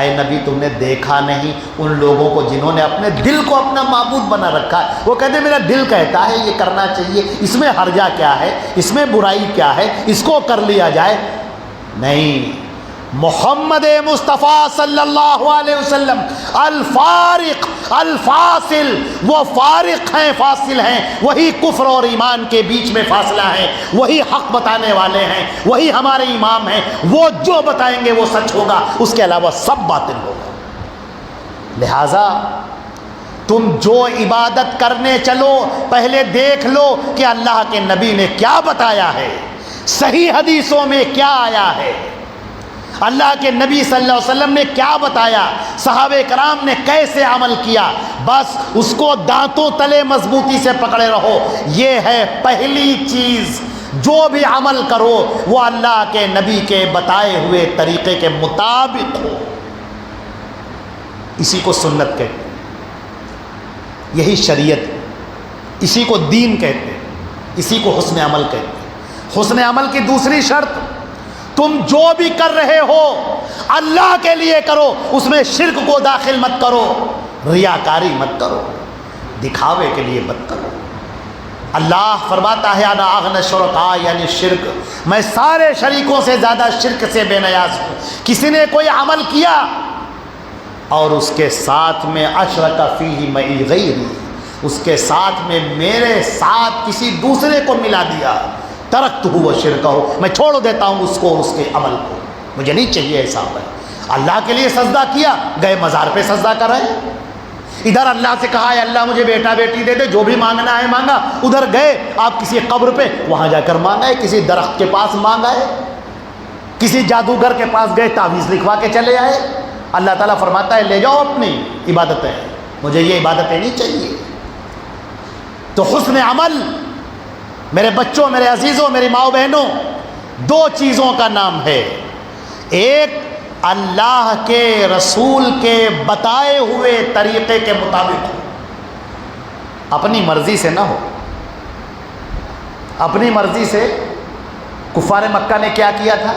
اے نبی تم نے دیکھا نہیں ان لوگوں کو جنہوں نے اپنے دل کو اپنا معبود بنا رکھا ہے۔ وہ کہتے ہیں میرا دل کہتا ہے یہ کرنا چاہیے، اس میں حرجہ کیا ہے، اس میں برائی کیا ہے، اس کو کر لیا جائے۔ نہیں، محمد مصطفیٰ صلی اللہ علیہ وسلم الفارق الفاصل، وہ فارق ہیں، فاصل ہیں، وہی کفر اور ایمان کے بیچ میں فاصلہ ہے، وہی حق بتانے والے ہیں، وہی ہمارے امام ہیں، وہ جو بتائیں گے وہ سچ ہوگا، اس کے علاوہ سب باطل ہوگا۔ لہذا تم جو عبادت کرنے چلو پہلے دیکھ لو کہ اللہ کے نبی نے کیا بتایا ہے، صحیح حدیثوں میں کیا آیا ہے، اللہ کے نبی صلی اللہ علیہ وسلم نے کیا بتایا، صحابہ کرام نے کیسے عمل کیا، بس اس کو دانتوں تلے مضبوطی سے پکڑے رہو۔ یہ ہے پہلی چیز، جو بھی عمل کرو وہ اللہ کے نبی کے بتائے ہوئے طریقے کے مطابق ہو۔ اسی کو سنت کہتے ہیں، یہی شریعت، اسی کو دین کہتے ہیں، اسی کو حسن عمل کہتے ہیں۔ حسن عمل کی دوسری شرط، تم جو بھی کر رہے ہو اللہ کے لیے کرو، اس میں شرک کو داخل مت کرو، ریاکاری مت کرو، دکھاوے کے لیے مت کرو۔ اللہ فرماتا ہے انا اغنی الشرکاء، یعنی شرک، میں سارے شریکوں سے زیادہ شرک سے بے نیاز ہوں۔ کسی نے کوئی عمل کیا اور اس کے ساتھ میں اشرک فیہ معی غیری، اس کے ساتھ میں میرے ساتھ کسی دوسرے کو ملا دیا، ترکتہ وشرکہ، میں چھوڑ دیتا ہوں اس کو اور اس کے عمل کو، مجھے نہیں چاہیے ایسا عمل۔ اللہ کے لیے سجدہ کیا، گئے مزار پہ سجدہ کر رہے ہیں۔ ادھر اللہ سے کہا ہے اللہ مجھے بیٹا بیٹی دے دے، جو بھی مانگنا ہے مانگا، ادھر گئے آپ کسی قبر پہ، وہاں جا کر مانگا ہے، کسی درخت کے پاس مانگا ہے، کسی جادوگر کے پاس گئے تعویذ لکھوا کے چلے آئے۔ اللہ تعالیٰ فرماتا ہے لے جاؤ اپنی عبادتیں، مجھے یہ عبادتیں نہیں چاہیے۔ تو حسن عمل میرے بچوں، میرے عزیزوں، میری ماؤں بہنوں، دو چیزوں کا نام ہے، ایک اللہ کے رسول کے بتائے ہوئے طریقے کے مطابق ہو، اپنی مرضی سے نہ ہو۔ اپنی مرضی سے کفار مکہ نے کیا کیا تھا؟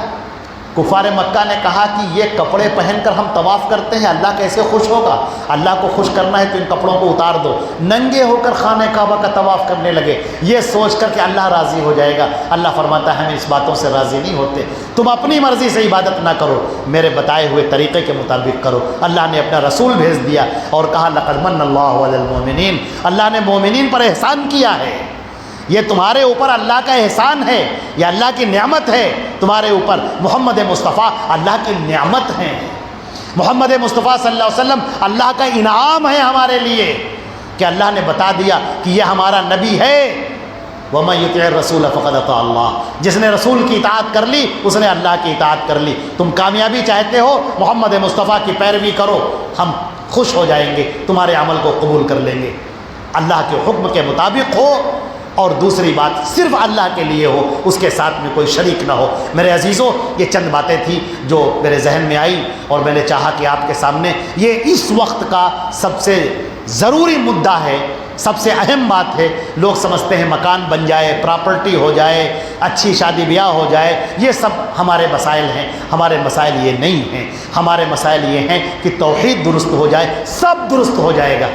کفار مکہ نے کہا کہ یہ کپڑے پہن کر ہم طواف کرتے ہیں، اللہ کیسے خوش ہوگا، اللہ کو خوش کرنا ہے تو ان کپڑوں کو اتار دو۔ ننگے ہو کر خانہ کعبہ کا طواف کرنے لگے، یہ سوچ کر کہ اللہ راضی ہو جائے گا۔ اللہ فرماتا ہے ہم اس باتوں سے راضی نہیں ہوتے، تم اپنی مرضی سے عبادت نہ کرو، میرے بتائے ہوئے طریقے کے مطابق کرو۔ اللہ نے اپنا رسول بھیج دیا اور کہا لقد من اللہ علی المؤمنین، اللہ نے مومنین پر احسان کیا ہے، یہ تمہارے اوپر اللہ کا احسان ہے، یہ اللہ کی نعمت ہے تمہارے اوپر۔ محمد مصطفیٰ اللہ کی نعمت ہیں، محمد مصطفیٰ صلی اللہ علیہ وسلم اللہ کا انعام ہے ہمارے لیے کہ اللہ نے بتا دیا کہ یہ ہمارا نبی ہے۔ وَمَن يُطِعِ الرَّسُولَ فَقَدْ أَطَاعَ اللَّهَ، جس نے رسول کی اطاعت کر لی اس نے اللہ کی اطاعت کر لی۔ تم کامیابی چاہتے ہو، محمد مصطفیٰ کی پیروی کرو، ہم خوش ہو جائیں گے، تمہارے عمل کو قبول کر لیں گے۔ اللہ کے حکم کے مطابق ہو، اور دوسری بات صرف اللہ کے لیے ہو، اس کے ساتھ میں کوئی شریک نہ ہو۔ میرے عزیزوں، یہ چند باتیں تھیں جو میرے ذہن میں آئی اور میں نے چاہا کہ آپ کے سامنے یہ اس وقت کا سب سے ضروری مدعا ہے، سب سے اہم بات ہے۔ لوگ سمجھتے ہیں مکان بن جائے، پراپرٹی ہو جائے، اچھی شادی بیاہ ہو جائے، یہ سب ہمارے مسائل ہیں۔ ہمارے مسائل یہ نہیں ہیں، ہمارے مسائل یہ ہیں کہ توحید درست ہو جائے، سب درست ہو جائے گا،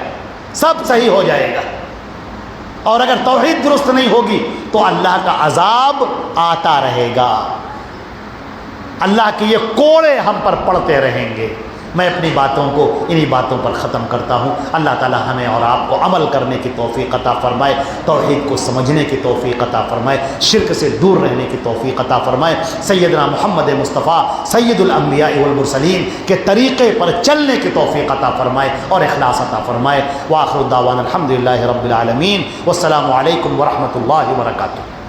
سب صحیح ہو جائے گا۔ اور اگر توحید درست نہیں ہوگی تو اللہ کا عذاب آتا رہے گا، اللہ کے یہ کوڑے ہم پر پڑتے رہیں گے۔ میں اپنی باتوں کو انہی باتوں پر ختم کرتا ہوں۔ اللہ تعالی ہمیں اور آپ کو عمل کرنے کی توفیق عطا فرمائے، توحید کو سمجھنے کی توفیق عطا فرمائے، شرک سے دور رہنے کی توفیق عطا فرمائے، سیدنا محمد مصطفیٰ سید الانبیاء والمرسلین کے طریقے پر چلنے کی توفیق عطا فرمائے اور اخلاص عطا فرمائے۔ وآخر دعوانا الحمدللہ رب العالمین، والسلام علیکم ورحمۃ اللہ وبرکاتہ۔